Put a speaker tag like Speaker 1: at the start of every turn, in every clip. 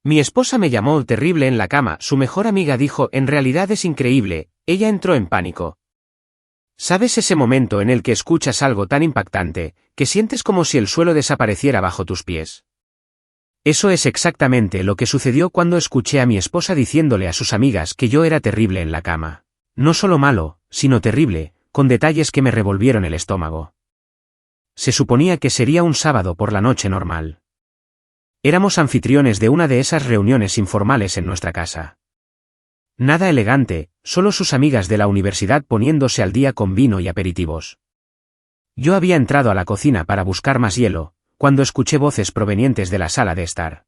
Speaker 1: Mi esposa me llamó terrible en la cama, su mejor amiga dijo, en realidad es increíble, ella entró en pánico. ¿Sabes ese momento en el que escuchas algo tan impactante, que sientes como si el suelo desapareciera bajo tus pies? Eso es exactamente lo que sucedió cuando escuché a mi esposa diciéndole a sus amigas que yo era terrible en la cama. No solo malo, sino terrible, con detalles que me revolvieron el estómago. Se suponía que sería un sábado por la noche normal. Éramos anfitriones de una de esas reuniones informales en nuestra casa. Nada elegante, solo sus amigas de la universidad poniéndose al día con vino y aperitivos. Yo había entrado a la cocina para buscar más hielo, cuando escuché voces provenientes de la sala de estar.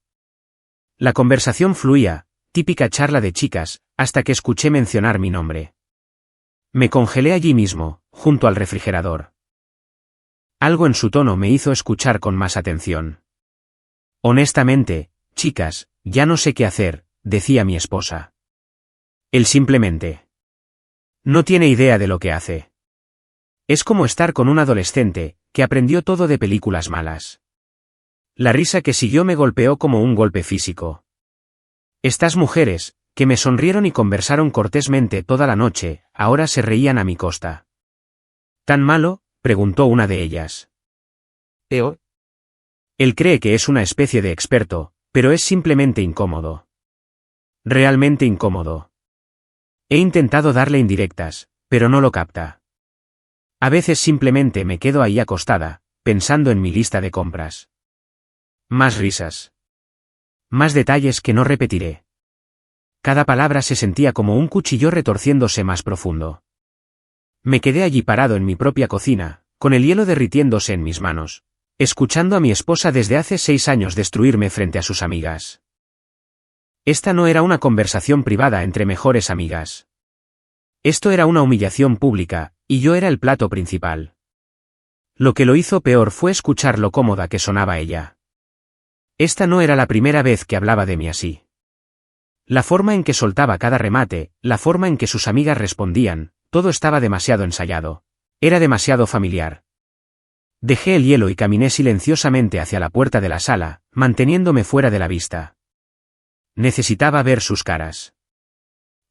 Speaker 1: La conversación fluía, típica charla de chicas, hasta que escuché mencionar mi nombre. Me congelé allí mismo, junto al refrigerador. Algo en su tono me hizo escuchar con más atención. Honestamente, chicas, ya no sé qué hacer, decía mi esposa. Él simplemente no tiene idea de lo que hace. Es como estar con un adolescente, que aprendió todo de películas malas. La risa que siguió me golpeó como un golpe físico. Estas mujeres, que me sonrieron y conversaron cortésmente toda la noche, ahora se reían a mi costa. ¿Tan malo?, preguntó una de ellas. ¿Eo? Él cree que es una especie de experto, pero es simplemente incómodo. Realmente incómodo. He intentado darle indirectas, pero no lo capta. A veces simplemente me quedo ahí acostada, pensando en mi lista de compras. Más risas. Más detalles que no repetiré. Cada palabra se sentía como un cuchillo retorciéndose más profundo. Me quedé allí parado en mi propia cocina, con el hielo derritiéndose en mis manos, escuchando a mi esposa desde hace 6 años destruirme frente a sus amigas. Esta no era una conversación privada entre mejores amigas. Esto era una humillación pública, y yo era el plato principal. Lo que lo hizo peor fue escuchar lo cómoda que sonaba ella. Esta no era la primera vez que hablaba de mí así. La forma en que soltaba cada remate, la forma en que sus amigas respondían, todo estaba demasiado ensayado. Era demasiado familiar. Dejé el hielo y caminé silenciosamente hacia la puerta de la sala, manteniéndome fuera de la vista. Necesitaba ver sus caras.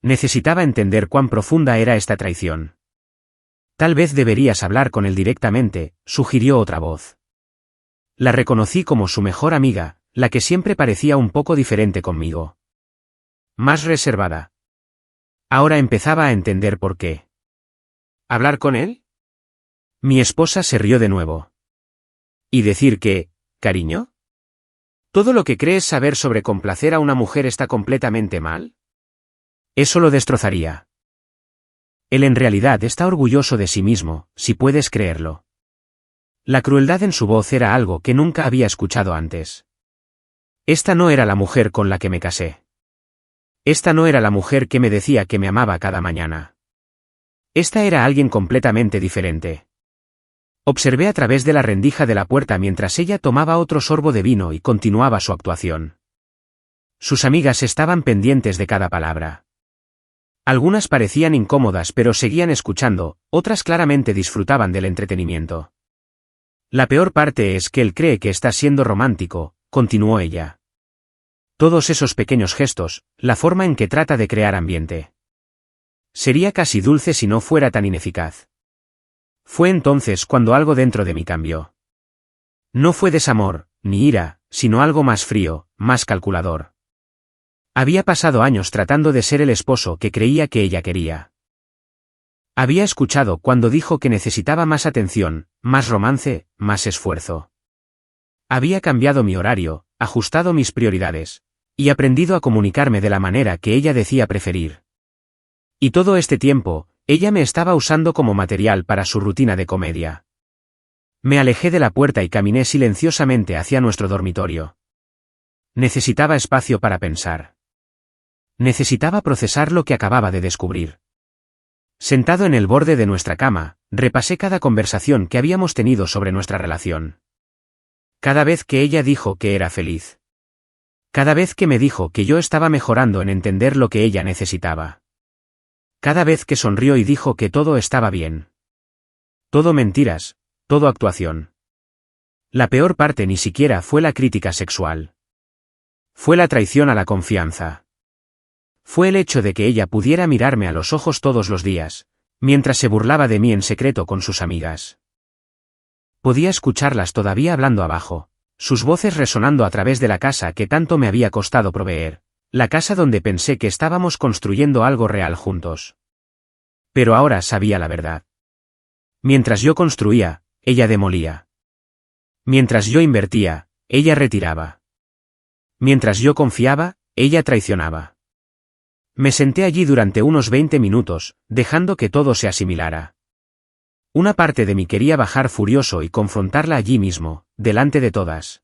Speaker 1: Necesitaba entender cuán profunda era esta traición. Tal vez deberías hablar con él directamente, sugirió otra voz. La reconocí como su mejor amiga, la que siempre parecía un poco diferente conmigo. Más reservada. Ahora empezaba a entender por qué. ¿Hablar con él? Mi esposa se rió de nuevo. ¿Y decir que, cariño? ¿Todo lo que crees saber sobre complacer a una mujer está completamente mal? Eso lo destrozaría. Él en realidad está orgulloso de sí mismo, si puedes creerlo. La crueldad en su voz era algo que nunca había escuchado antes. Esta no era la mujer con la que me casé. Esta no era la mujer que me decía que me amaba cada mañana. Esta era alguien completamente diferente. Observé a través de la rendija de la puerta mientras ella tomaba otro sorbo de vino y continuaba su actuación. Sus amigas estaban pendientes de cada palabra. Algunas parecían incómodas pero seguían escuchando, otras claramente disfrutaban del entretenimiento. La peor parte es que él cree que está siendo romántico, continuó ella. Todos esos pequeños gestos, la forma en que trata de crear ambiente. Sería casi dulce si no fuera tan ineficaz. Fue entonces cuando algo dentro de mí cambió. No fue desamor, ni ira, sino algo más frío, más calculador. Había pasado años tratando de ser el esposo que creía que ella quería. Había escuchado cuando dijo que necesitaba más atención, más romance, más esfuerzo. Había cambiado mi horario, ajustado mis prioridades, y aprendido a comunicarme de la manera que ella decía preferir. Y todo este tiempo, ella me estaba usando como material para su rutina de comedia. Me alejé de la puerta y caminé silenciosamente hacia nuestro dormitorio. Necesitaba espacio para pensar. Necesitaba procesar lo que acababa de descubrir. Sentado en el borde de nuestra cama, repasé cada conversación que habíamos tenido sobre nuestra relación. Cada vez que ella dijo que era feliz. Cada vez que me dijo que yo estaba mejorando en entender lo que ella necesitaba. Cada vez que sonrió y dijo que todo estaba bien. Todo mentiras, todo actuación. La peor parte ni siquiera fue la crítica sexual. Fue la traición a la confianza. Fue el hecho de que ella pudiera mirarme a los ojos todos los días, mientras se burlaba de mí en secreto con sus amigas. Podía escucharlas todavía hablando abajo, sus voces resonando a través de la casa que tanto me había costado proveer, la casa donde pensé que estábamos construyendo algo real juntos. Pero ahora sabía la verdad. Mientras yo construía, ella demolía. Mientras yo invertía, ella retiraba. Mientras yo confiaba, ella traicionaba. Me senté allí durante unos 20 minutos, dejando que todo se asimilara. Una parte de mí quería bajar furioso y confrontarla allí mismo, delante de todas.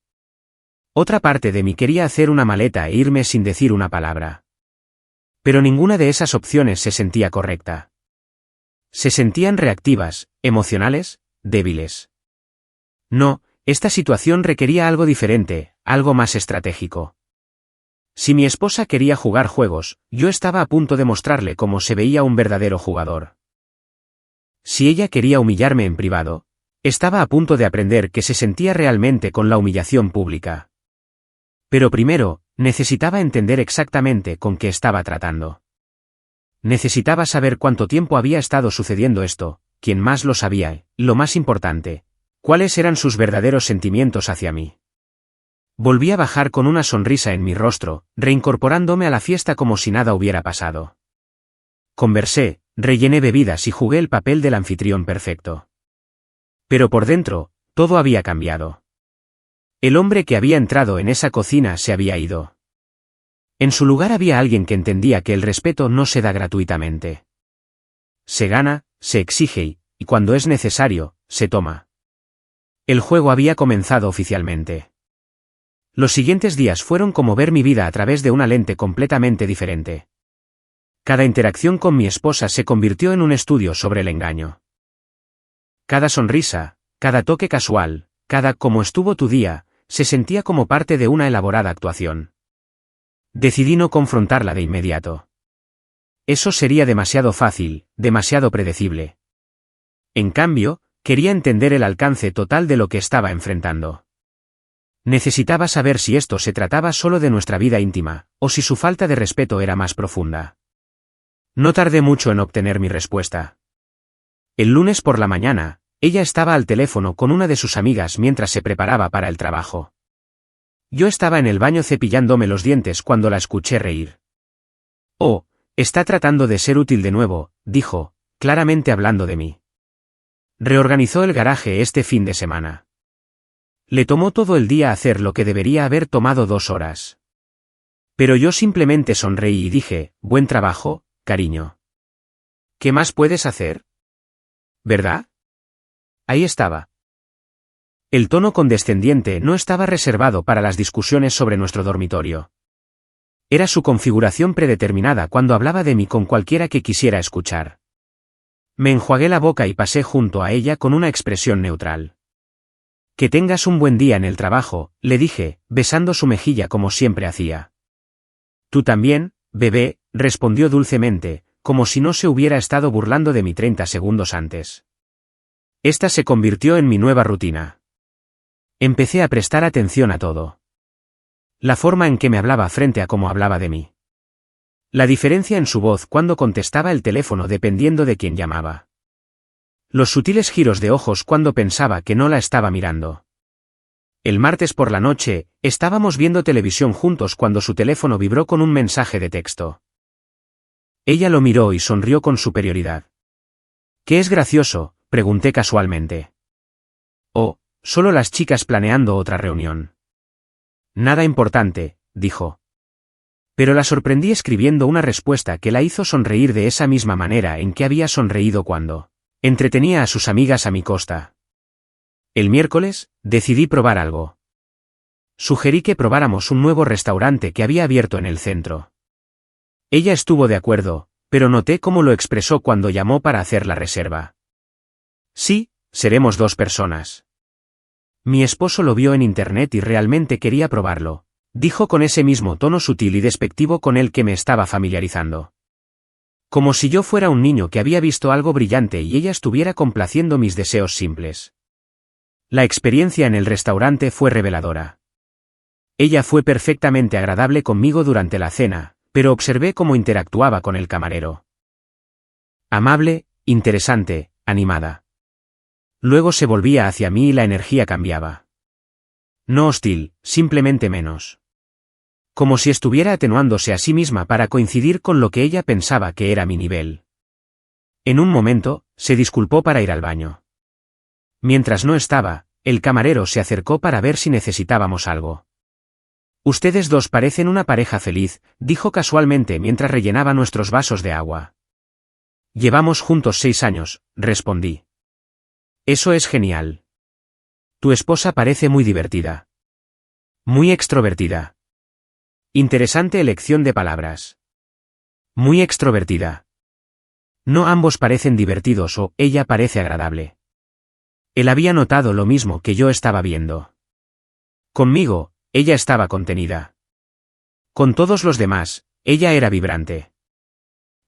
Speaker 1: Otra parte de mí quería hacer una maleta e irme sin decir una palabra. Pero ninguna de esas opciones se sentía correcta. Se sentían reactivas, emocionales, débiles. No, esta situación requería algo diferente, algo más estratégico. Si mi esposa quería jugar juegos, yo estaba a punto de mostrarle cómo se veía un verdadero jugador. Si ella quería humillarme en privado, estaba a punto de aprender qué se sentía realmente con la humillación pública. Pero primero, necesitaba entender exactamente con qué estaba tratando. Necesitaba saber cuánto tiempo había estado sucediendo esto, quién más lo sabía y, lo más importante, cuáles eran sus verdaderos sentimientos hacia mí. Volví a bajar con una sonrisa en mi rostro, reincorporándome a la fiesta como si nada hubiera pasado. Conversé, rellené bebidas y jugué el papel del anfitrión perfecto. Pero por dentro, todo había cambiado. El hombre que había entrado en esa cocina se había ido. En su lugar había alguien que entendía que el respeto no se da gratuitamente. Se gana, se exige y cuando es necesario, se toma. El juego había comenzado oficialmente. Los siguientes días fueron como ver mi vida a través de una lente completamente diferente. Cada interacción con mi esposa se convirtió en un estudio sobre el engaño. Cada sonrisa, cada toque casual, cada "¿cómo estuvo tu día?", se sentía como parte de una elaborada actuación. Decidí no confrontarla de inmediato. Eso sería demasiado fácil, demasiado predecible. En cambio, quería entender el alcance total de lo que estaba enfrentando. Necesitaba saber si esto se trataba solo de nuestra vida íntima, o si su falta de respeto era más profunda. No tardé mucho en obtener mi respuesta. El lunes por la mañana, ella estaba al teléfono con una de sus amigas mientras se preparaba para el trabajo. Yo estaba en el baño cepillándome los dientes cuando la escuché reír. Oh, está tratando de ser útil de nuevo, dijo, claramente hablando de mí. Reorganizó el garaje este fin de semana. Le tomó todo el día hacer lo que debería haber tomado 2 horas. Pero yo simplemente sonreí y dije, buen trabajo, cariño. ¿Qué más puedes hacer? ¿Verdad? Ahí estaba. El tono condescendiente no estaba reservado para las discusiones sobre nuestro dormitorio. Era su configuración predeterminada cuando hablaba de mí con cualquiera que quisiera escuchar. Me enjuagué la boca y pasé junto a ella con una expresión neutral. Que tengas un buen día en el trabajo, le dije, besando su mejilla como siempre hacía. Tú también, bebé, respondió dulcemente, como si no se hubiera estado burlando de mí 30 segundos antes. Esta se convirtió en mi nueva rutina. Empecé a prestar atención a todo. La forma en que me hablaba frente a cómo hablaba de mí. La diferencia en su voz cuando contestaba el teléfono dependiendo de quién llamaba. Los sutiles giros de ojos cuando pensaba que no la estaba mirando. El martes por la noche, estábamos viendo televisión juntos cuando su teléfono vibró con un mensaje de texto. Ella lo miró y sonrió con superioridad. ¿Qué es gracioso?, pregunté casualmente. Oh, solo las chicas planeando otra reunión. Nada importante, dijo. Pero la sorprendí escribiendo una respuesta que la hizo sonreír de esa misma manera en que había sonreído cuando entretenía a sus amigas a mi costa. El miércoles, decidí probar algo. Sugerí que probáramos un nuevo restaurante que había abierto en el centro. Ella estuvo de acuerdo, pero noté cómo lo expresó cuando llamó para hacer la reserva. Sí, seremos 2 personas. Mi esposo lo vio en internet y realmente quería probarlo, dijo con ese mismo tono sutil y despectivo con el que me estaba familiarizando. Como si yo fuera un niño que había visto algo brillante y ella estuviera complaciendo mis deseos simples. La experiencia en el restaurante fue reveladora. Ella fue perfectamente agradable conmigo durante la cena, pero observé cómo interactuaba con el camarero. Amable, interesante, animada. Luego se volvía hacia mí y la energía cambiaba. No hostil, simplemente menos. Como si estuviera atenuándose a sí misma para coincidir con lo que ella pensaba que era mi nivel. En un momento, se disculpó para ir al baño. Mientras no estaba, el camarero se acercó para ver si necesitábamos algo. Ustedes dos parecen una pareja feliz, dijo casualmente mientras rellenaba nuestros vasos de agua. Llevamos juntos 6 años, respondí. Eso es genial. Tu esposa parece muy divertida. Muy extrovertida. Interesante elección de palabras. Muy extrovertida. No ambos parecen divertidos o ella parece agradable. Él había notado lo mismo que yo estaba viendo. Conmigo, ella estaba contenida. Con todos los demás, ella era vibrante.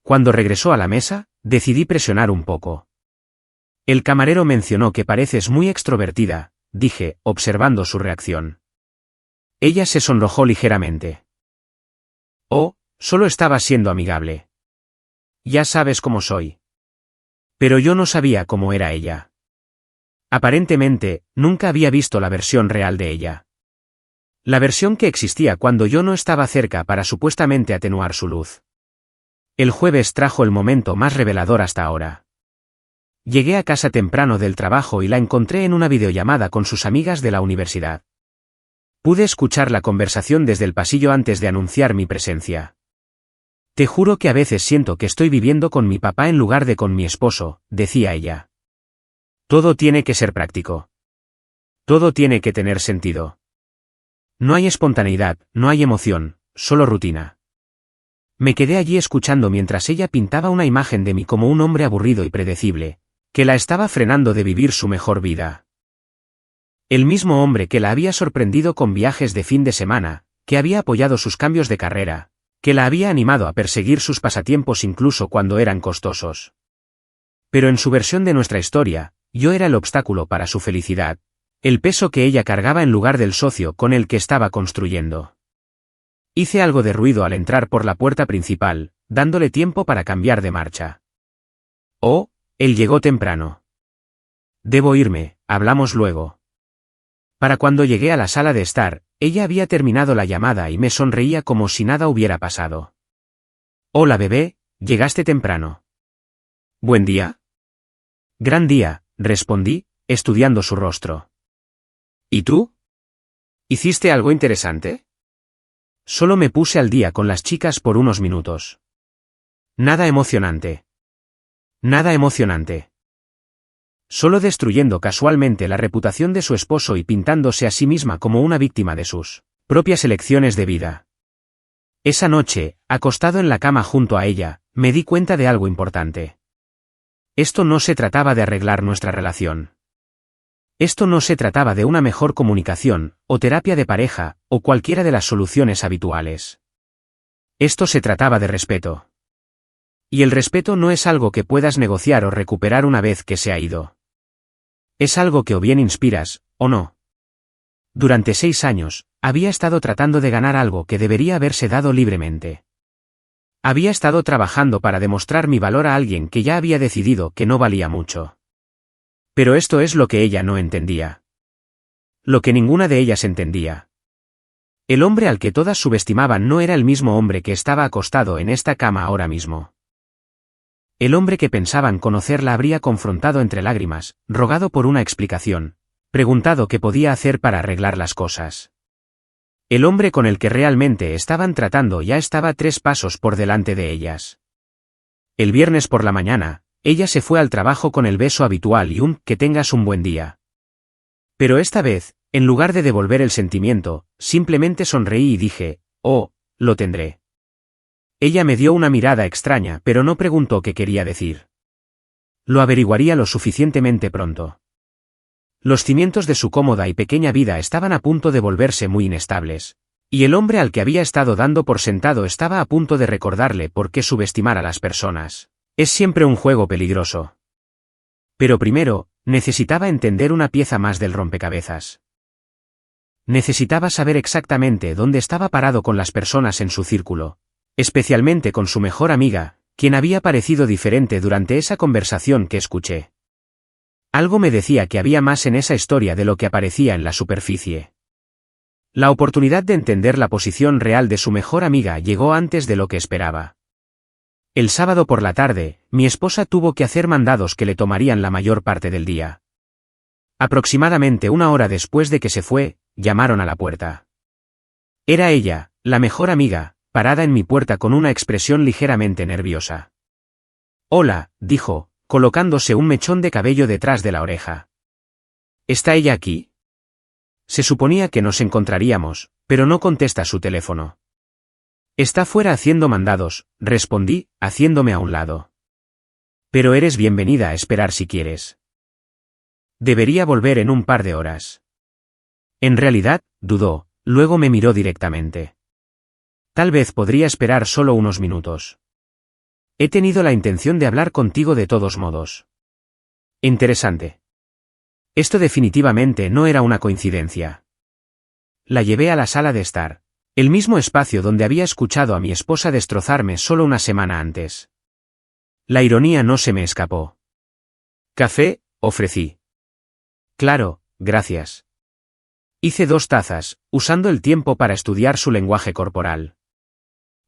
Speaker 1: Cuando regresó a la mesa, decidí presionar un poco. El camarero mencionó que pareces muy extrovertida, dije, observando su reacción. Ella se sonrojó ligeramente. Oh, solo estaba siendo amigable. Ya sabes cómo soy. Pero yo no sabía cómo era ella. Aparentemente, nunca había visto la versión real de ella. La versión que existía cuando yo no estaba cerca para supuestamente atenuar su luz. El jueves trajo el momento más revelador hasta ahora. Llegué a casa temprano del trabajo y la encontré en una videollamada con sus amigas de la universidad. Pude escuchar la conversación desde el pasillo antes de anunciar mi presencia. Te juro que a veces siento que estoy viviendo con mi papá en lugar de con mi esposo, decía ella. Todo tiene que ser práctico. Todo tiene que tener sentido. No hay espontaneidad, no hay emoción, solo rutina. Me quedé allí escuchando mientras ella pintaba una imagen de mí como un hombre aburrido y predecible, que la estaba frenando de vivir su mejor vida. El mismo hombre que la había sorprendido con viajes de fin de semana, que había apoyado sus cambios de carrera, que la había animado a perseguir sus pasatiempos incluso cuando eran costosos. Pero en su versión de nuestra historia, yo era el obstáculo para su felicidad, el peso que ella cargaba en lugar del socio con el que estaba construyendo. Hice algo de ruido al entrar por la puerta principal, dándole tiempo para cambiar de marcha. Oh, él llegó temprano. Debo irme, hablamos luego. Para cuando llegué a la sala de estar, ella había terminado la llamada y me sonreía como si nada hubiera pasado. Hola bebé, llegaste temprano. ¿Buen día? Gran día, respondí, estudiando su rostro. ¿Y tú? ¿Hiciste algo interesante? Solo me puse al día con las chicas por unos minutos. Nada emocionante. Nada emocionante. Solo destruyendo casualmente la reputación de su esposo y pintándose a sí misma como una víctima de sus propias elecciones de vida. Esa noche, acostado en la cama junto a ella, me di cuenta de algo importante. Esto no se trataba de arreglar nuestra relación. Esto no se trataba de una mejor comunicación, o terapia de pareja, o cualquiera de las soluciones habituales. Esto se trataba de respeto. Y el respeto no es algo que puedas negociar o recuperar una vez que se ha ido. Es algo que o bien inspiras, o no. Durante 6 años, había estado tratando de ganar algo que debería haberse dado libremente. Había estado trabajando para demostrar mi valor a alguien que ya había decidido que no valía mucho. Pero esto es lo que ella no entendía. Lo que ninguna de ellas entendía. El hombre al que todas subestimaban no era el mismo hombre que estaba acostado en esta cama ahora mismo. El hombre que pensaban conocer la habría confrontado entre lágrimas, rogado por una explicación, preguntado qué podía hacer para arreglar las cosas. El hombre con el que realmente estaban tratando ya estaba 3 pasos por delante de ellas. El viernes por la mañana, ella se fue al trabajo con el beso habitual y un «que tengas un buen día». Pero esta vez, en lugar de devolver el sentimiento, simplemente sonreí y dije, «Oh, lo tendré». Ella me dio una mirada extraña pero no preguntó qué quería decir. Lo averiguaría lo suficientemente pronto. Los cimientos de su cómoda y pequeña vida estaban a punto de volverse muy inestables, y el hombre al que había estado dando por sentado estaba a punto de recordarle por qué subestimar a las personas. Es siempre un juego peligroso. Pero primero, necesitaba entender una pieza más del rompecabezas. Necesitaba saber exactamente dónde estaba parado con las personas en su círculo, especialmente con su mejor amiga, quien había parecido diferente durante esa conversación que escuché. Algo me decía que había más en esa historia de lo que aparecía en la superficie. La oportunidad de entender la posición real de su mejor amiga llegó antes de lo que esperaba. El sábado por la tarde, mi esposa tuvo que hacer mandados que le tomarían la mayor parte del día. Aproximadamente una hora después de que se fue, llamaron a la puerta. Era ella, la mejor amiga, parada en mi puerta con una expresión ligeramente nerviosa. «Hola», dijo, colocándose un mechón de cabello detrás de la oreja. «¿Está ella aquí?» Se suponía que nos encontraríamos, pero no contesta su teléfono. «Está fuera haciendo mandados», respondí, haciéndome a un lado. «Pero eres bienvenida a esperar si quieres. Debería volver en un par de horas». En realidad, dudó, luego me miró directamente. «Tal vez podría esperar solo unos minutos. He tenido la intención de hablar contigo de todos modos». Interesante. Esto definitivamente no era una coincidencia. La llevé a la sala de estar, el mismo espacio donde había escuchado a mi esposa destrozarme solo una semana antes. La ironía no se me escapó. «¿Café?», ofrecí. «Claro, gracias». Hice 2 tazas, usando el tiempo para estudiar su lenguaje corporal.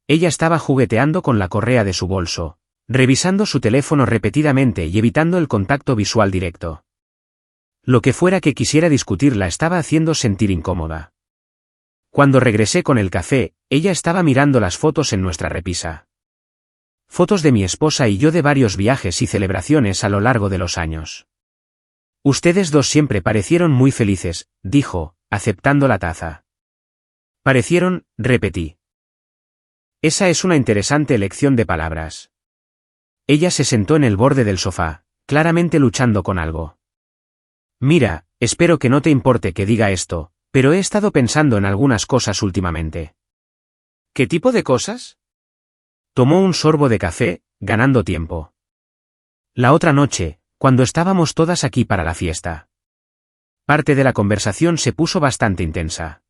Speaker 1: Ella estaba jugueteando con la correa de su bolso, revisando su teléfono repetidamente y evitando el contacto visual directo. Lo que fuera que quisiera discutir la estaba haciendo sentir incómoda. Cuando regresé con el café, ella estaba mirando las fotos en nuestra repisa. Fotos de mi esposa y yo de varios viajes y celebraciones a lo largo de los años. «Ustedes dos siempre parecieron muy felices», dijo, aceptando la taza. «Parecieron», repetí. Esa es una interesante elección de palabras. Ella se sentó en el borde del sofá, claramente luchando con algo. «Mira, espero que no te importe que diga esto, pero he estado pensando en algunas cosas últimamente». «¿Qué tipo de cosas?». Tomó un sorbo de café, ganando tiempo. «La otra noche, cuando estábamos todas aquí para la fiesta. Parte de la conversación se puso bastante intensa.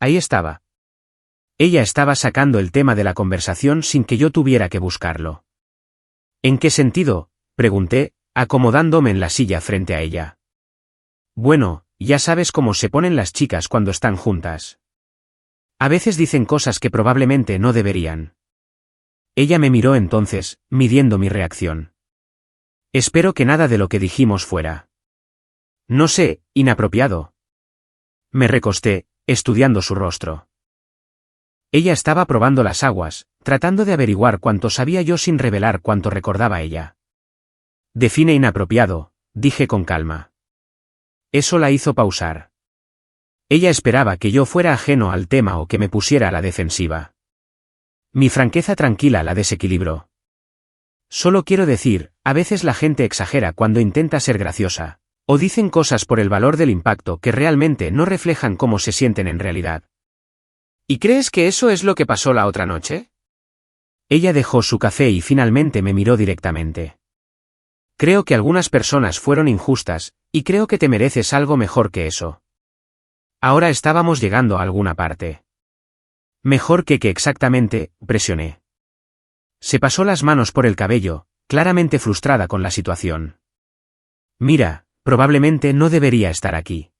Speaker 1: Ahí estaba. Ella estaba sacando el tema de la conversación sin que yo tuviera que buscarlo». «¿En qué sentido?», pregunté, acomodándome en la silla frente a ella. «Bueno, ya sabes cómo se ponen las chicas cuando están juntas. A veces dicen cosas que probablemente no deberían». Ella me miró entonces, midiendo mi reacción. «Espero que nada de lo que dijimos fuera, no sé, inapropiado». Me recosté, estudiando su rostro. Ella estaba probando las aguas, tratando de averiguar cuánto sabía yo sin revelar cuánto recordaba ella. «Define inapropiado», dije con calma. Eso la hizo pausar. Ella esperaba que yo fuera ajeno al tema o que me pusiera a la defensiva. Mi franqueza tranquila la desequilibró. «Solo quiero decir, a veces la gente exagera cuando intenta ser graciosa, o dicen cosas por el valor del impacto que realmente no reflejan cómo se sienten en realidad». «¿Y crees que eso es lo que pasó la otra noche?». Ella dejó su café y finalmente me miró directamente. «Creo que algunas personas fueron injustas, y creo que te mereces algo mejor que eso». Ahora estábamos llegando a alguna parte. «¿Mejor que qué exactamente?», presioné. Se pasó las manos por el cabello, claramente frustrada con la situación. «Mira, probablemente no debería estar aquí.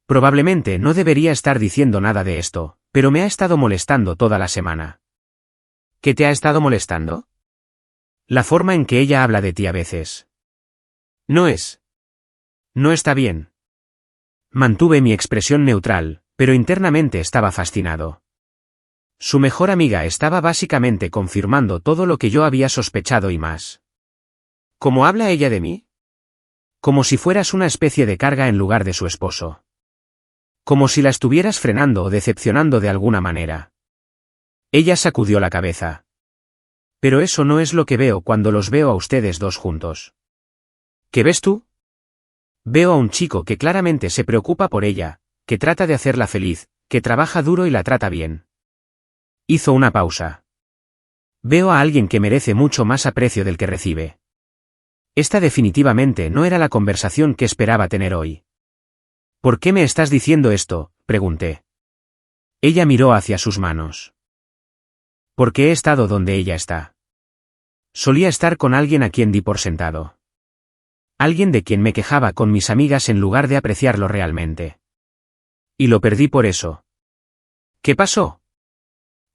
Speaker 1: Probablemente no debería estar diciendo nada de esto, pero me ha estado molestando toda la semana». «¿Qué te ha estado molestando?». «La forma en que ella habla de ti a veces. No está bien». Mantuve mi expresión neutral, pero internamente estaba fascinado. Su mejor amiga estaba básicamente confirmando todo lo que yo había sospechado y más. «¿Cómo habla ella de mí?». «Como si fueras una especie de carga en lugar de su esposo. Como si la estuvieras frenando o decepcionando de alguna manera». Ella sacudió la cabeza. «Pero eso no es lo que veo cuando los veo a ustedes dos juntos». «¿Qué ves tú?». «Veo a un chico que claramente se preocupa por ella, que trata de hacerla feliz, que trabaja duro y la trata bien». Hizo una pausa. «Veo a alguien que merece mucho más aprecio del que recibe». Esta definitivamente no era la conversación que esperaba tener hoy. ¿Por qué me estás diciendo esto?, pregunté. Ella miró hacia sus manos. Porque he estado donde ella está. Solía estar con alguien a quien di por sentado. Alguien de quien me quejaba con mis amigas en lugar de apreciarlo realmente. Y lo perdí por eso. ¿Qué pasó?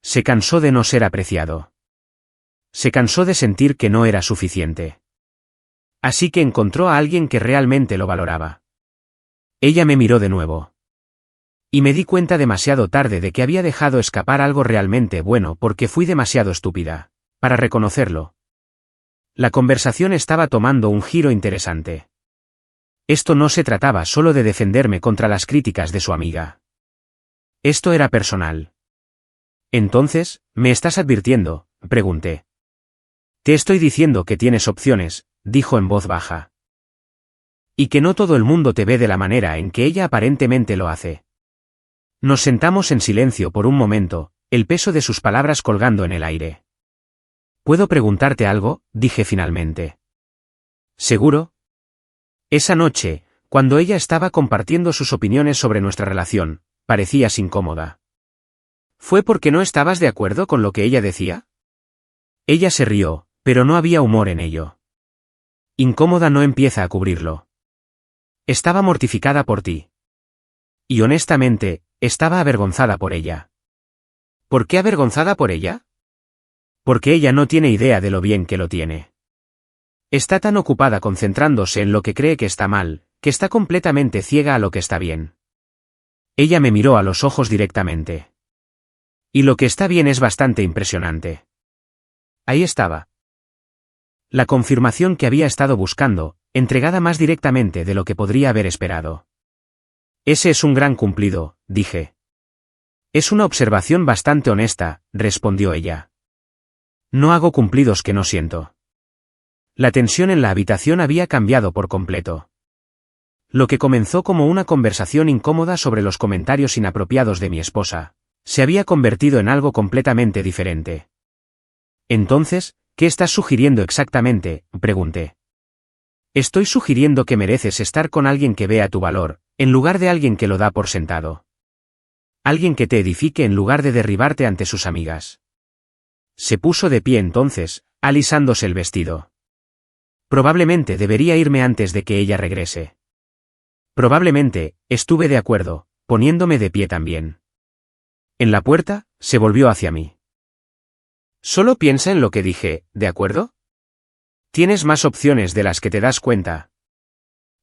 Speaker 1: Se cansó de no ser apreciado. Se cansó de sentir que no era suficiente. Así que encontró a alguien que realmente lo valoraba. Ella me miró de nuevo. Y me di cuenta demasiado tarde de que había dejado escapar algo realmente bueno porque fui demasiado estúpida para reconocerlo. La conversación estaba tomando un giro interesante. Esto no se trataba solo de defenderme contra las críticas de su amiga. Esto era personal. Entonces, ¿me estás advirtiendo?, pregunté. Te estoy diciendo que tienes opciones, dijo en voz baja. Y que no todo el mundo te ve de la manera en que ella aparentemente lo hace. Nos sentamos en silencio por un momento, el peso de sus palabras colgando en el aire. ¿Puedo preguntarte algo?, dije finalmente. ¿Seguro? Esa noche, cuando ella estaba compartiendo sus opiniones sobre nuestra relación, parecías incómoda. ¿Fue porque no estabas de acuerdo con lo que ella decía? Ella se rió, pero no había humor en ello. Incómoda no empieza a cubrirlo. Estaba mortificada por ti. Y honestamente, estaba avergonzada por ella. ¿Por qué avergonzada por ella? Porque ella no tiene idea de lo bien que lo tiene. Está tan ocupada concentrándose en lo que cree que está mal, que está completamente ciega a lo que está bien. Ella me miró a los ojos directamente. Y lo que está bien es bastante impresionante. Ahí estaba. La confirmación que había estado buscando, entregada más directamente de lo que podría haber esperado. Ese es un gran cumplido, dije. Es una observación bastante honesta, respondió ella. No hago cumplidos que no siento. La tensión en la habitación había cambiado por completo. Lo que comenzó como una conversación incómoda sobre los comentarios inapropiados de mi esposa, se había convertido en algo completamente diferente. Entonces, ¿qué estás sugiriendo exactamente?, pregunté. Estoy sugiriendo que mereces estar con alguien que vea tu valor, en lugar de alguien que lo da por sentado. Alguien que te edifique en lugar de derribarte ante sus amigas. Se puso de pie entonces, alisándose el vestido. Probablemente debería irme antes de que ella regrese. Probablemente, estuve de acuerdo, poniéndome de pie también. En la puerta, se volvió hacia mí. Solo piensa en lo que dije, ¿de acuerdo? Tienes más opciones de las que te das cuenta.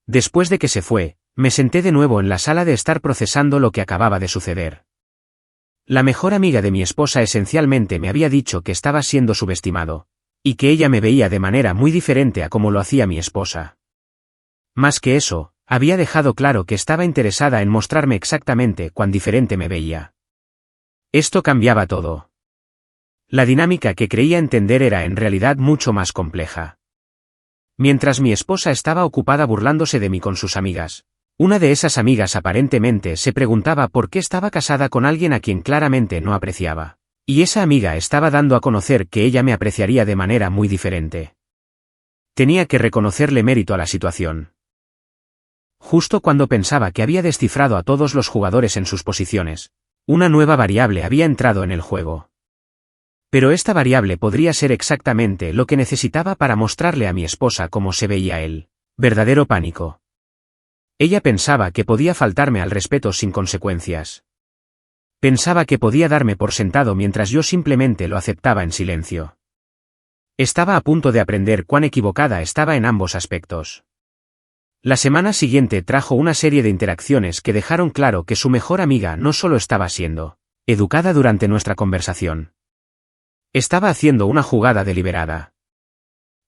Speaker 1: Después de que se fue, me senté de nuevo en la sala de estar procesando lo que acababa de suceder. La mejor amiga de mi esposa esencialmente me había dicho que estaba siendo subestimado, y que ella me veía de manera muy diferente a como lo hacía mi esposa. Más que eso, había dejado claro que estaba interesada en mostrarme exactamente cuán diferente me veía. Esto cambiaba todo. La dinámica que creía entender era en realidad mucho más compleja. Mientras mi esposa estaba ocupada burlándose de mí con sus amigas, una de esas amigas aparentemente se preguntaba por qué estaba casada con alguien a quien claramente no apreciaba. Y esa amiga estaba dando a conocer que ella me apreciaría de manera muy diferente. Tenía que reconocerle mérito a la situación. Justo cuando pensaba que había descifrado a todos los jugadores en sus posiciones, una nueva variable había entrado en el juego. Pero esta variable podría ser exactamente lo que necesitaba para mostrarle a mi esposa cómo se veía él. Verdadero pánico. Ella pensaba que podía faltarme al respeto sin consecuencias. Pensaba que podía darme por sentado mientras yo simplemente lo aceptaba en silencio. Estaba a punto de aprender cuán equivocada estaba en ambos aspectos. La semana siguiente trajo una serie de interacciones que dejaron claro que su mejor amiga no solo estaba siendo educada durante nuestra conversación. Estaba haciendo una jugada deliberada.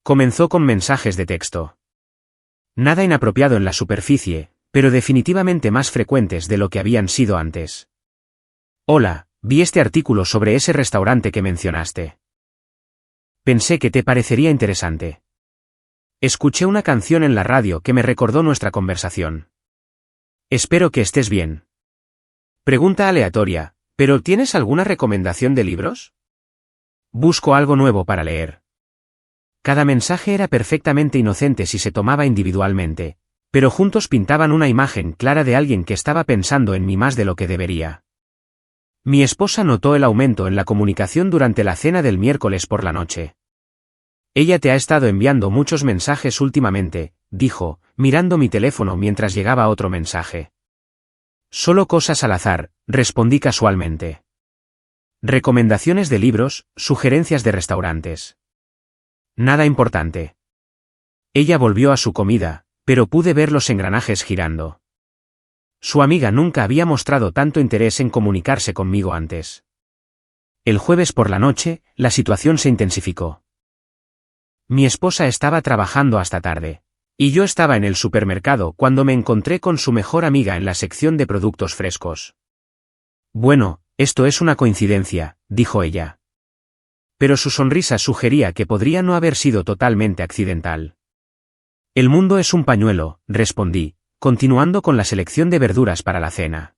Speaker 1: Comenzó con mensajes de texto. Nada inapropiado en la superficie, pero definitivamente más frecuentes de lo que habían sido antes. Hola, vi este artículo sobre ese restaurante que mencionaste. Pensé que te parecería interesante. Escuché una canción en la radio que me recordó nuestra conversación. Espero que estés bien. Pregunta aleatoria, ¿pero tienes alguna recomendación de libros? Busco algo nuevo para leer. Cada mensaje era perfectamente inocente si se tomaba individualmente, Pero juntos pintaban una imagen clara de alguien que estaba pensando en mí más de lo que debería. Mi esposa notó el aumento en la comunicación durante la cena del miércoles por la noche. Ella te ha estado enviando muchos mensajes últimamente, dijo, mirando mi teléfono mientras llegaba otro mensaje. Solo cosas al azar, respondí casualmente. Recomendaciones de libros, sugerencias de restaurantes. Nada importante. Ella volvió a su comida, pero pude ver los engranajes girando. Su amiga nunca había mostrado tanto interés en comunicarse conmigo antes. El jueves por la noche, la situación se intensificó. Mi esposa estaba trabajando hasta tarde, y yo estaba en el supermercado cuando me encontré con su mejor amiga en la sección de productos frescos. Bueno, esto es una coincidencia, dijo ella. Pero su sonrisa sugería que podría no haber sido totalmente accidental. El mundo es un pañuelo, respondí, continuando con la selección de verduras para la cena.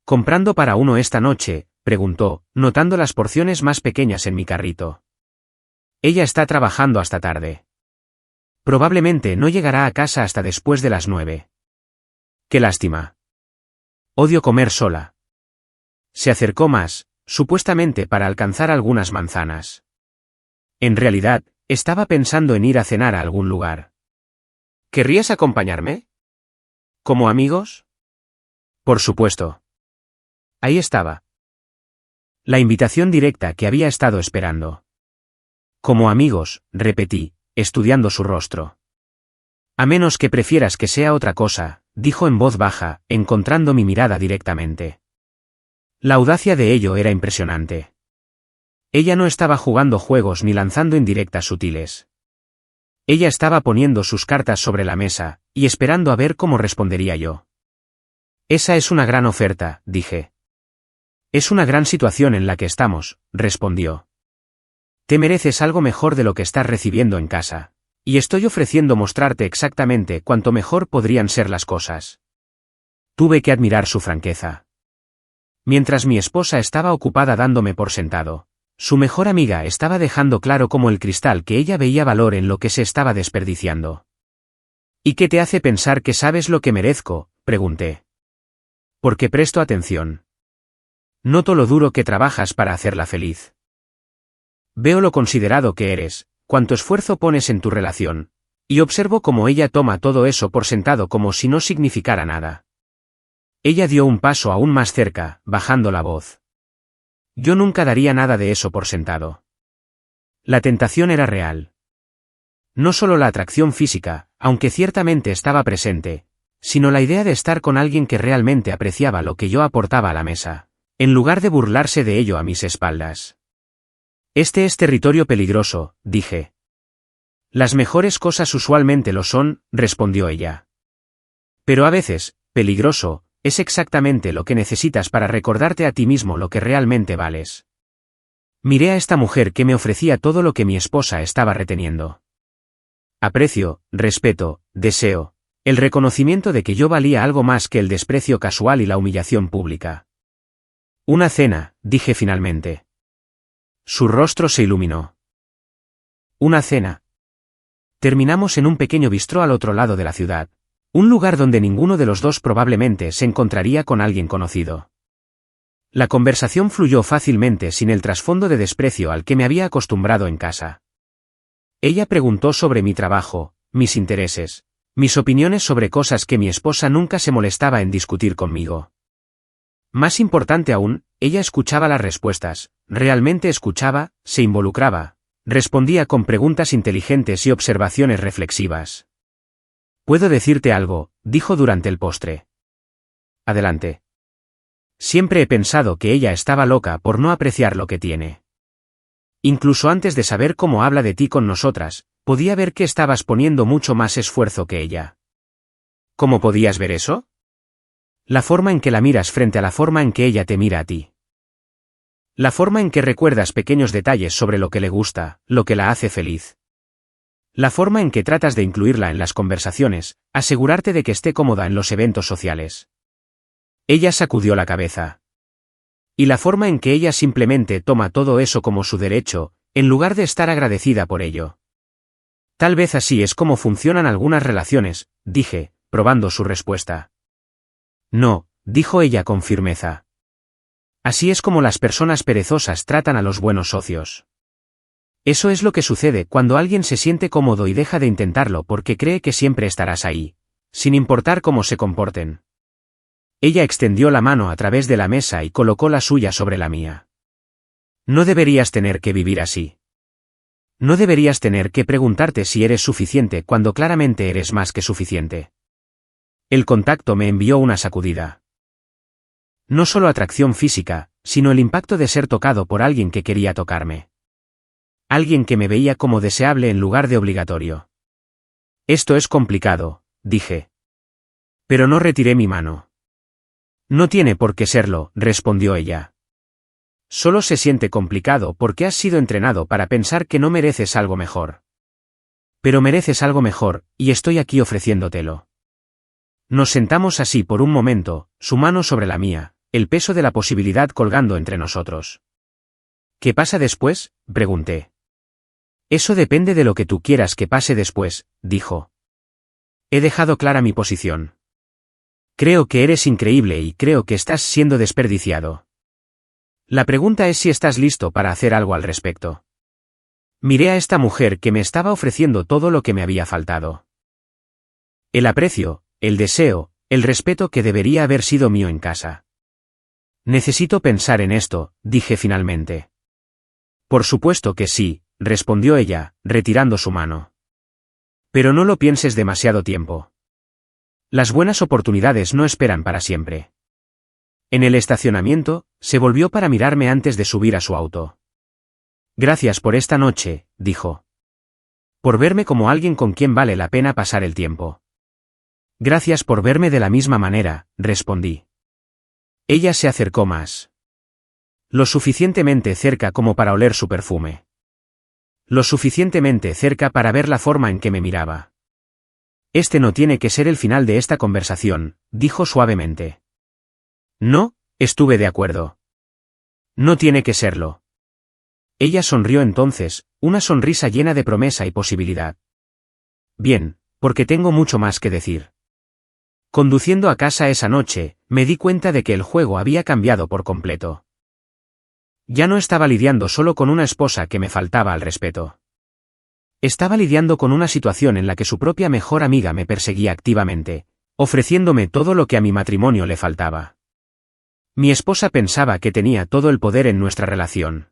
Speaker 1: ¿Comprando para uno esta noche?, preguntó, notando las porciones más pequeñas en mi carrito. Ella está trabajando hasta tarde. Probablemente no llegará a casa hasta después de las 9. Qué lástima. Odio comer sola. Se acercó más, supuestamente para alcanzar algunas manzanas. En realidad, estaba pensando en ir a cenar a algún lugar. ¿Querrías acompañarme? ¿Como amigos? Por supuesto. Ahí estaba. La invitación directa que había estado esperando. Como amigos, repetí, estudiando su rostro. A menos que prefieras que sea otra cosa, dijo en voz baja, encontrando mi mirada directamente. La audacia de ello era impresionante. Ella no estaba jugando juegos ni lanzando indirectas sutiles. Ella estaba poniendo sus cartas sobre la mesa, y esperando a ver cómo respondería yo. Esa es una gran oferta, dije. Es una gran situación en la que estamos, respondió. Te mereces algo mejor de lo que estás recibiendo en casa, y estoy ofreciendo mostrarte exactamente cuánto mejor podrían ser las cosas. Tuve que admirar su franqueza. Mientras mi esposa estaba ocupada dándome por sentado, su mejor amiga estaba dejando claro como el cristal que ella veía valor en lo que se estaba desperdiciando. ¿Y qué te hace pensar que sabes lo que merezco?, pregunté. Porque presto atención. Noto lo duro que trabajas para hacerla feliz. Veo lo considerado que eres, cuánto esfuerzo pones en tu relación, y observo cómo ella toma todo eso por sentado como si no significara nada. Ella dio un paso aún más cerca, bajando la voz. Yo nunca daría nada de eso por sentado. La tentación era real. No solo la atracción física, aunque ciertamente estaba presente, sino la idea de estar con alguien que realmente apreciaba lo que yo aportaba a la mesa, en lugar de burlarse de ello a mis espaldas. Este es territorio peligroso, dije. Las mejores cosas usualmente lo son, respondió ella. Pero a veces, peligroso, es exactamente lo que necesitas para recordarte a ti mismo lo que realmente vales. Miré a esta mujer que me ofrecía todo lo que mi esposa estaba reteniendo. Aprecio, respeto, deseo, el reconocimiento de que yo valía algo más que el desprecio casual y la humillación pública. Una cena, dije finalmente. Su rostro se iluminó. Una cena. Terminamos en un pequeño bistró al otro lado de la ciudad, un lugar donde ninguno de los dos probablemente se encontraría con alguien conocido. La conversación fluyó fácilmente sin el trasfondo de desprecio al que me había acostumbrado en casa. Ella preguntó sobre mi trabajo, mis intereses, mis opiniones sobre cosas que mi esposa nunca se molestaba en discutir conmigo. Más importante aún, ella escuchaba las respuestas, realmente escuchaba, se involucraba, respondía con preguntas inteligentes y observaciones reflexivas. «Puedo decirte algo», dijo durante el postre. «Adelante». Siempre he pensado que ella estaba loca por no apreciar lo que tiene. Incluso antes de saber cómo habla de ti con nosotras, podía ver que estabas poniendo mucho más esfuerzo que ella. ¿Cómo podías ver eso? La forma en que la miras frente a la forma en que ella te mira a ti. La forma en que recuerdas pequeños detalles sobre lo que le gusta, lo que la hace feliz. La forma en que tratas de incluirla en las conversaciones, asegurarte de que esté cómoda en los eventos sociales. Ella sacudió la cabeza. Y la forma en que ella simplemente toma todo eso como su derecho, en lugar de estar agradecida por ello. Tal vez así es como funcionan algunas relaciones, dije, probando su respuesta. No, dijo ella con firmeza. Así es como las personas perezosas tratan a los buenos socios. Eso es lo que sucede cuando alguien se siente cómodo y deja de intentarlo porque cree que siempre estarás ahí, sin importar cómo se comporten. Ella extendió la mano a través de la mesa y colocó la suya sobre la mía. No deberías tener que vivir así. No deberías tener que preguntarte si eres suficiente cuando claramente eres más que suficiente. El contacto me envió una sacudida. No solo atracción física, sino el impacto de ser tocado por alguien que quería tocarme. Alguien que me veía como deseable en lugar de obligatorio. Esto es complicado, dije. Pero no retiré mi mano. No tiene por qué serlo, respondió ella. Solo se siente complicado porque has sido entrenado para pensar que no mereces algo mejor. Pero mereces algo mejor, y estoy aquí ofreciéndotelo. Nos sentamos así por un momento, su mano sobre la mía, el peso de la posibilidad colgando entre nosotros. ¿Qué pasa después?, pregunté. Eso depende de lo que tú quieras que pase después, dijo. He dejado clara mi posición. Creo que eres increíble y creo que estás siendo desperdiciado. La pregunta es si estás listo para hacer algo al respecto. Miré a esta mujer que me estaba ofreciendo todo lo que me había faltado. El aprecio, el deseo, el respeto que debería haber sido mío en casa. Necesito pensar en esto, dije finalmente. Por supuesto que sí, respondió ella, retirando su mano. Pero no lo pienses demasiado tiempo. Las buenas oportunidades no esperan para siempre. En el estacionamiento, se volvió para mirarme antes de subir a su auto. Gracias por esta noche, dijo. Por verme como alguien con quien vale la pena pasar el tiempo. Gracias por verme de la misma manera, respondí. Ella se acercó más. Lo suficientemente cerca como para oler su perfume. Lo suficientemente cerca para ver la forma en que me miraba. Este no tiene que ser el final de esta conversación, dijo suavemente. No, estuve de acuerdo. No tiene que serlo. Ella sonrió entonces, una sonrisa llena de promesa y posibilidad. Bien, porque tengo mucho más que decir. Conduciendo a casa esa noche, me di cuenta de que el juego había cambiado por completo. Ya no estaba lidiando solo con una esposa que me faltaba al respeto. Estaba lidiando con una situación en la que su propia mejor amiga me perseguía activamente, ofreciéndome todo lo que a mi matrimonio le faltaba. Mi esposa pensaba que tenía todo el poder en nuestra relación.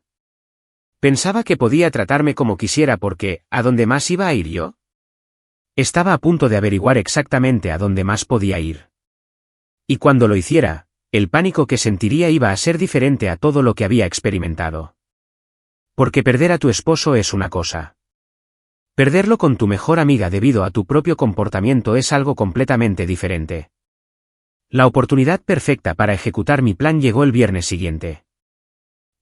Speaker 1: Pensaba que podía tratarme como quisiera porque, ¿a dónde más iba a ir yo? Estaba a punto de averiguar exactamente a dónde más podía ir. Y cuando lo hiciera, el pánico que sentiría iba a ser diferente a todo lo que había experimentado. Porque perder a tu esposo es una cosa. Perderlo con tu mejor amiga debido a tu propio comportamiento es algo completamente diferente. La oportunidad perfecta para ejecutar mi plan llegó el viernes siguiente.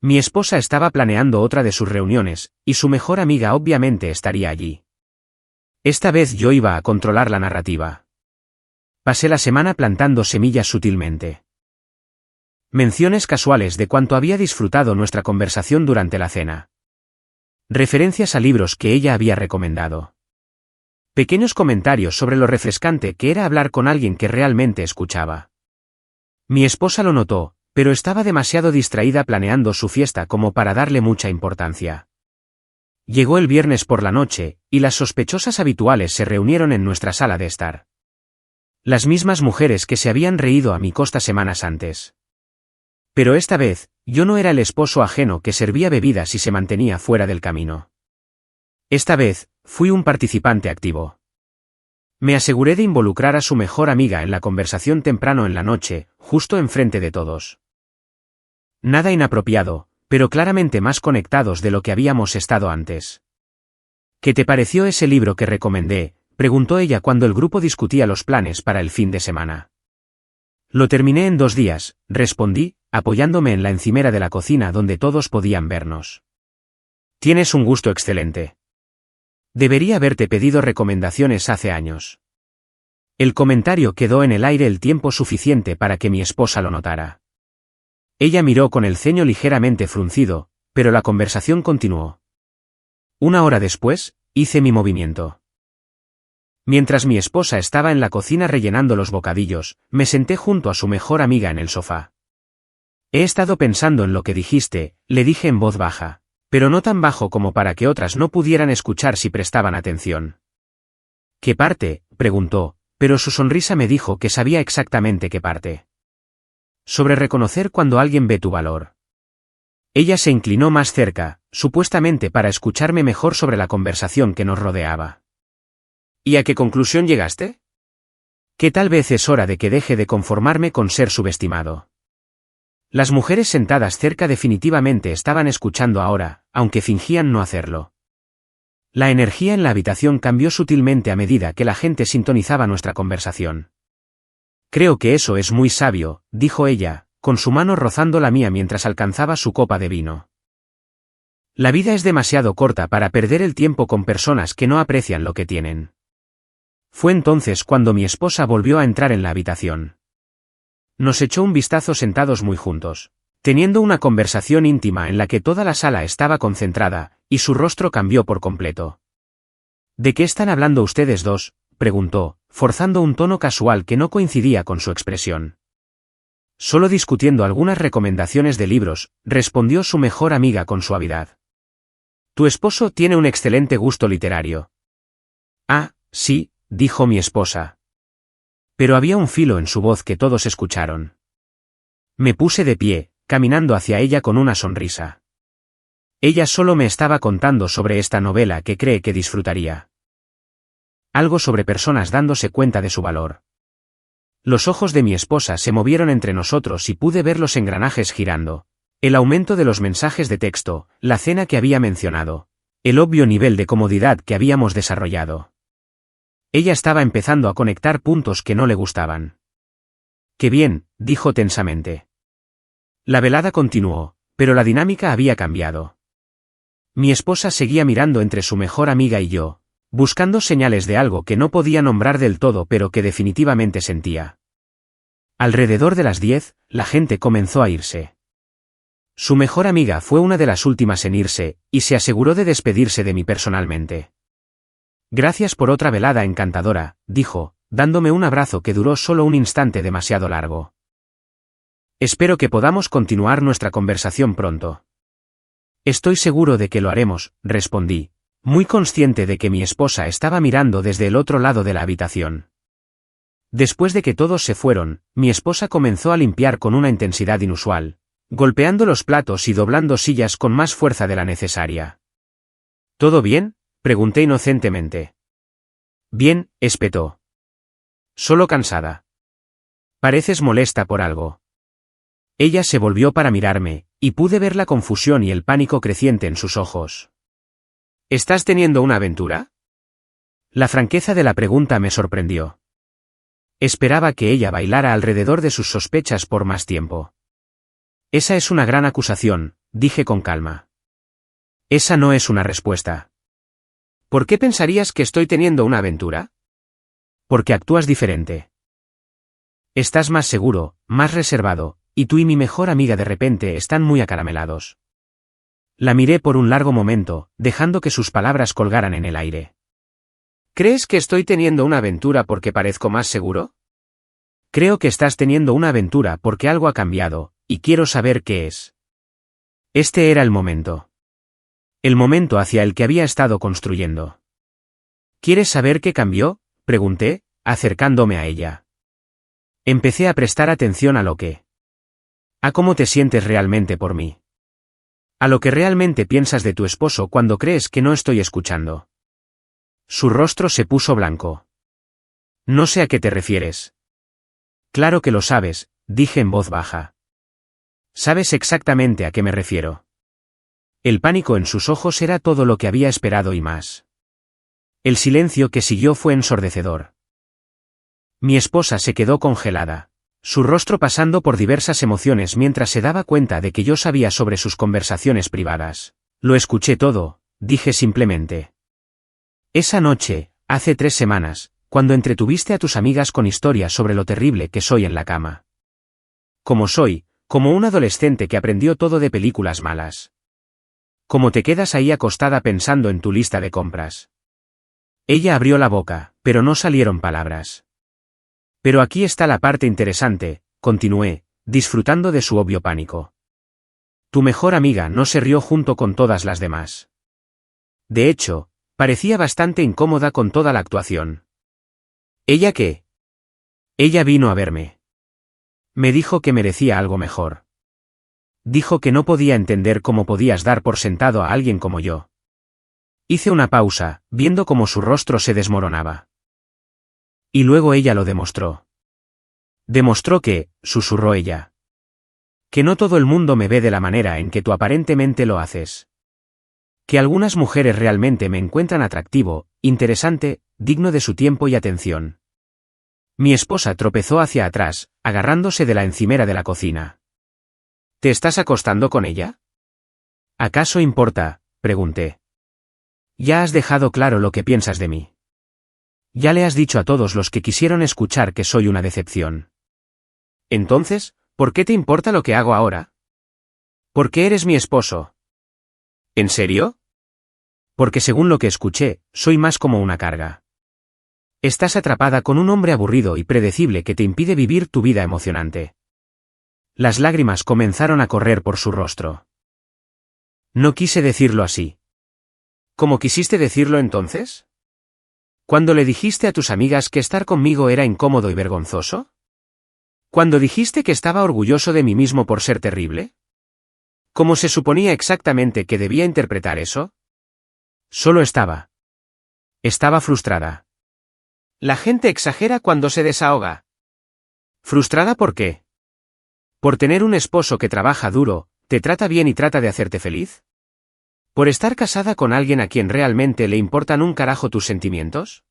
Speaker 1: Mi esposa estaba planeando otra de sus reuniones, y su mejor amiga obviamente estaría allí. Esta vez yo iba a controlar la narrativa. Pasé la semana plantando semillas sutilmente. Menciones casuales de cuánto había disfrutado nuestra conversación durante la cena. Referencias a libros que ella había recomendado. Pequeños comentarios sobre lo refrescante que era hablar con alguien que realmente escuchaba. Mi esposa lo notó, pero estaba demasiado distraída planeando su fiesta como para darle mucha importancia. Llegó el viernes por la noche, y las sospechosas habituales se reunieron en nuestra sala de estar. Las mismas mujeres que se habían reído a mi costa semanas antes. Pero esta vez, yo no era el esposo ajeno que servía bebidas y se mantenía fuera del camino. Esta vez, fui un participante activo. Me aseguré de involucrar a su mejor amiga en la conversación temprano en la noche, justo enfrente de todos. Nada inapropiado, pero claramente más conectados de lo que habíamos estado antes. ¿Qué te pareció ese libro que recomendé?, preguntó ella cuando el grupo discutía los planes para el fin de semana. Lo terminé en 2 días, respondí, apoyándome en la encimera de la cocina donde todos podían vernos. Tienes un gusto excelente. Debería haberte pedido recomendaciones hace años. El comentario quedó en el aire el tiempo suficiente para que mi esposa lo notara. Ella miró con el ceño ligeramente fruncido, pero la conversación continuó. 1 hora después, hice mi movimiento. Mientras mi esposa estaba en la cocina rellenando los bocadillos, me senté junto a su mejor amiga en el sofá. He estado pensando en lo que dijiste, le dije en voz baja, pero no tan bajo como para que otras no pudieran escuchar si prestaban atención. ¿Qué parte?, preguntó, pero su sonrisa me dijo que sabía exactamente qué parte. Sobre reconocer cuando alguien ve tu valor. Ella se inclinó más cerca, supuestamente para escucharme mejor sobre la conversación que nos rodeaba. ¿Y a qué conclusión llegaste? Que tal vez es hora de que deje de conformarme con ser subestimado. Las mujeres sentadas cerca definitivamente estaban escuchando ahora, aunque fingían no hacerlo. La energía en la habitación cambió sutilmente a medida que la gente sintonizaba nuestra conversación. Creo que eso es muy sabio, dijo ella, con su mano rozando la mía mientras alcanzaba su copa de vino. La vida es demasiado corta para perder el tiempo con personas que no aprecian lo que tienen. Fue entonces cuando mi esposa volvió a entrar en la habitación. Nos echó un vistazo sentados muy juntos, teniendo una conversación íntima en la que toda la sala estaba concentrada, y su rostro cambió por completo. ¿De qué están hablando ustedes dos?, preguntó, forzando un tono casual que no coincidía con su expresión. Solo discutiendo algunas recomendaciones de libros, respondió su mejor amiga con suavidad. Tu esposo tiene un excelente gusto literario. Ah, sí, dijo mi esposa. Pero había un filo en su voz que todos escucharon. Me puse de pie, caminando hacia ella con una sonrisa. Ella solo me estaba contando sobre esta novela que cree que disfrutaría. Algo sobre personas dándose cuenta de su valor. Los ojos de mi esposa se movieron entre nosotros y pude ver los engranajes girando. El aumento de los mensajes de texto, la cena que había mencionado, el obvio nivel de comodidad que habíamos desarrollado. Ella estaba empezando a conectar puntos que no le gustaban. «Qué bien», dijo tensamente. La velada continuó, pero la dinámica había cambiado. Mi esposa seguía mirando entre su mejor amiga y yo, buscando señales de algo que no podía nombrar del todo pero que definitivamente sentía. Alrededor de las 10, la gente comenzó a irse. Su mejor amiga fue una de las últimas en irse, y se aseguró de despedirse de mí personalmente. Gracias por otra velada encantadora, dijo, dándome un abrazo que duró solo un instante demasiado largo. Espero que podamos continuar nuestra conversación pronto. Estoy seguro de que lo haremos, respondí, muy consciente de que mi esposa estaba mirando desde el otro lado de la habitación. Después de que todos se fueron, mi esposa comenzó a limpiar con una intensidad inusual, golpeando los platos y doblando sillas con más fuerza de la necesaria. ¿Todo bien?, pregunté inocentemente. Bien, espetó. Solo cansada. Pareces molesta por algo. Ella se volvió para mirarme, y pude ver la confusión y el pánico creciente en sus ojos. ¿Estás teniendo una aventura? La franqueza de la pregunta me sorprendió. Esperaba que ella bailara alrededor de sus sospechas por más tiempo. Esa es una gran acusación, dije con calma. Esa no es una respuesta. ¿Por qué pensarías que estoy teniendo una aventura? Porque actúas diferente. Estás más seguro, más reservado, y tú y mi mejor amiga de repente están muy acaramelados. La miré por un largo momento, dejando que sus palabras colgaran en el aire. ¿Crees que estoy teniendo una aventura porque parezco más seguro? Creo que estás teniendo una aventura porque algo ha cambiado, y quiero saber qué es. Este era el momento. El momento hacia el que había estado construyendo. ¿Quieres saber qué cambió?, pregunté, acercándome a ella. Empecé a prestar atención a lo que. A cómo te sientes realmente por mí. A lo que realmente piensas de tu esposo cuando crees que no estoy escuchando. Su rostro se puso blanco. No sé a qué te refieres. Claro que lo sabes, dije en voz baja. Sabes exactamente a qué me refiero. El pánico en sus ojos era todo lo que había esperado y más. El silencio que siguió fue ensordecedor. Mi esposa se quedó congelada, su rostro pasando por diversas emociones mientras se daba cuenta de que yo sabía sobre sus conversaciones privadas. Lo escuché todo, dije simplemente. Esa noche, hace 3 semanas, cuando entretuviste a tus amigas con historias sobre lo terrible que soy en la cama. Como soy, como un adolescente que aprendió todo de películas malas. Como te quedas ahí acostada pensando en tu lista de compras. Ella abrió la boca, pero no salieron palabras. Pero aquí está la parte interesante, continué, disfrutando de su obvio pánico. Tu mejor amiga no se rió junto con todas las demás. De hecho, parecía bastante incómoda con toda la actuación. ¿Ella qué? Ella vino a verme. Me dijo que merecía algo mejor. Dijo que no podía entender cómo podías dar por sentado a alguien como yo. Hice una pausa, viendo cómo su rostro se desmoronaba. Y luego ella lo demostró. Demostró que, susurró ella. Que no todo el mundo me ve de la manera en que tú aparentemente lo haces. Que algunas mujeres realmente me encuentran atractivo, interesante, digno de su tiempo y atención. Mi esposa tropezó hacia atrás, agarrándose de la encimera de la cocina. ¿Te estás acostando con ella? ¿Acaso importa? Pregunté. Ya has dejado claro lo que piensas de mí. Ya le has dicho a todos los que quisieron escuchar que soy una decepción. Entonces, ¿por qué te importa lo que hago ahora? Porque eres mi esposo. ¿En serio? Porque según lo que escuché, soy más como una carga. Estás atrapada con un hombre aburrido y predecible que te impide vivir tu vida emocionante. Las lágrimas comenzaron a correr por su rostro. No quise decirlo así. ¿Cómo quisiste decirlo entonces? ¿Cuando le dijiste a tus amigas que estar conmigo era incómodo y vergonzoso? ¿Cuando dijiste que estaba orgulloso de mí mismo por ser terrible? ¿Cómo se suponía exactamente que debía interpretar eso? Solo estaba. Estaba frustrada. La gente exagera cuando se desahoga. ¿Frustrada por qué? ¿Por tener un esposo que trabaja duro, te trata bien y trata de hacerte feliz? ¿Por estar casada con alguien a quien realmente le importan un carajo tus sentimientos?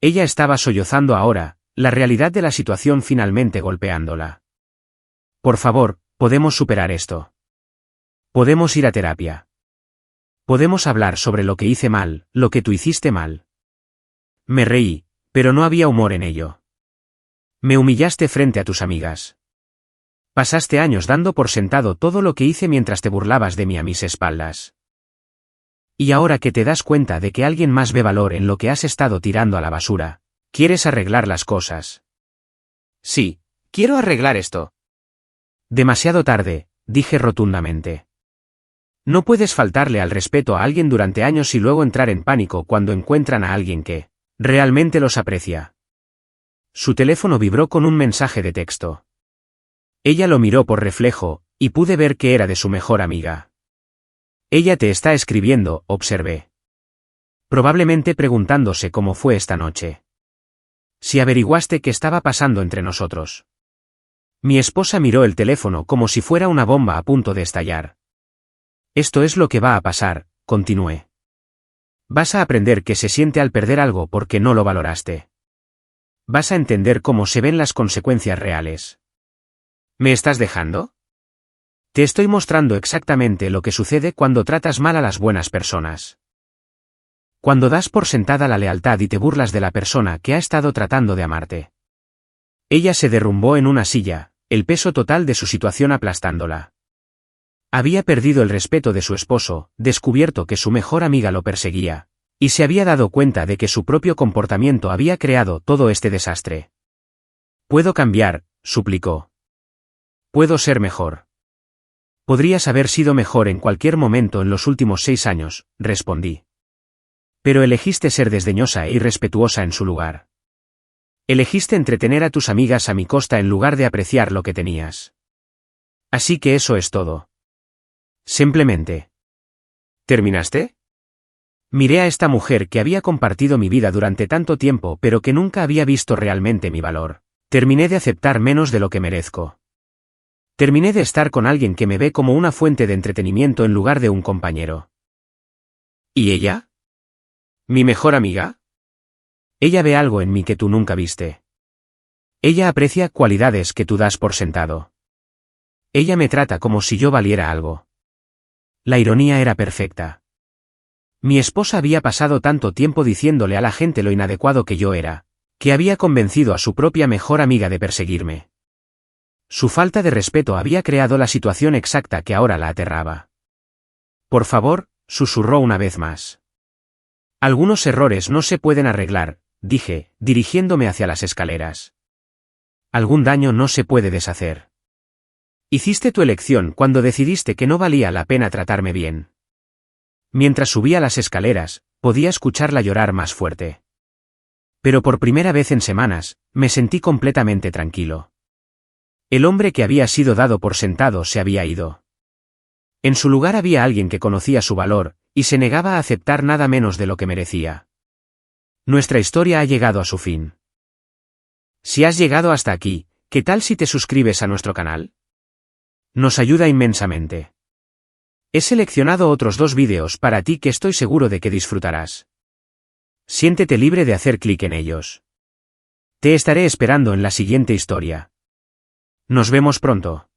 Speaker 1: Ella estaba sollozando ahora, la realidad de la situación finalmente golpeándola. Por favor, podemos superar esto. Podemos ir a terapia. Podemos hablar sobre lo que hice mal, lo que tú hiciste mal. Me reí, pero no había humor en ello. Me humillaste frente a tus amigas. Pasaste años dando por sentado todo lo que hice mientras te burlabas de mí a mis espaldas. Y ahora que te das cuenta de que alguien más ve valor en lo que has estado tirando a la basura, ¿quieres arreglar las cosas? Sí, quiero arreglar esto. Demasiado tarde, dije rotundamente. No puedes faltarle al respeto a alguien durante años y luego entrar en pánico cuando encuentran a alguien que realmente los aprecia. Su teléfono vibró con un mensaje de texto. Ella lo miró por reflejo, y pude ver que era de su mejor amiga. Ella te está escribiendo, observé. Probablemente preguntándose cómo fue esta noche. Si averiguaste qué estaba pasando entre nosotros. Mi esposa miró el teléfono como si fuera una bomba a punto de estallar. Esto es lo que va a pasar, continué. Vas a aprender qué se siente al perder algo porque no lo valoraste. Vas a entender cómo se ven las consecuencias reales. ¿Me estás dejando? Te estoy mostrando exactamente lo que sucede cuando tratas mal a las buenas personas. Cuando das por sentada la lealtad y te burlas de la persona que ha estado tratando de amarte. Ella se derrumbó en una silla, el peso total de su situación aplastándola. Había perdido el respeto de su esposo, descubierto que su mejor amiga lo perseguía, y se había dado cuenta de que su propio comportamiento había creado todo este desastre. Puedo cambiar, suplicó. Puedo ser mejor. Podrías haber sido mejor en cualquier momento en los últimos 6 años, respondí. Pero elegiste ser desdeñosa e irrespetuosa en su lugar. Elegiste entretener a tus amigas a mi costa en lugar de apreciar lo que tenías. Así que eso es todo. Simplemente. ¿Terminaste? Miré a esta mujer que había compartido mi vida durante tanto tiempo pero que nunca había visto realmente mi valor. Terminé de aceptar menos de lo que merezco. Terminé de estar con alguien que me ve como una fuente de entretenimiento en lugar de un compañero. ¿Y ella? ¿Mi mejor amiga? Ella ve algo en mí que tú nunca viste. Ella aprecia cualidades que tú das por sentado. Ella me trata como si yo valiera algo. La ironía era perfecta. Mi esposa había pasado tanto tiempo diciéndole a la gente lo inadecuado que yo era, que había convencido a su propia mejor amiga de perseguirme. Su falta de respeto había creado la situación exacta que ahora la aterraba. Por favor, susurró una vez más. Algunos errores no se pueden arreglar, dije, dirigiéndome hacia las escaleras. Algún daño no se puede deshacer. Hiciste tu elección cuando decidiste que no valía la pena tratarme bien. Mientras subía las escaleras, podía escucharla llorar más fuerte. Pero por primera vez en semanas, me sentí completamente tranquilo. El hombre que había sido dado por sentado se había ido. En su lugar había alguien que conocía su valor, y se negaba a aceptar nada menos de lo que merecía. Nuestra historia ha llegado a su fin. Si has llegado hasta aquí, ¿qué tal si te suscribes a nuestro canal? Nos ayuda inmensamente. He seleccionado otros 2 vídeos para ti que estoy seguro de que disfrutarás. Siéntete libre de hacer clic en ellos. Te estaré esperando en la siguiente historia. Nos vemos pronto.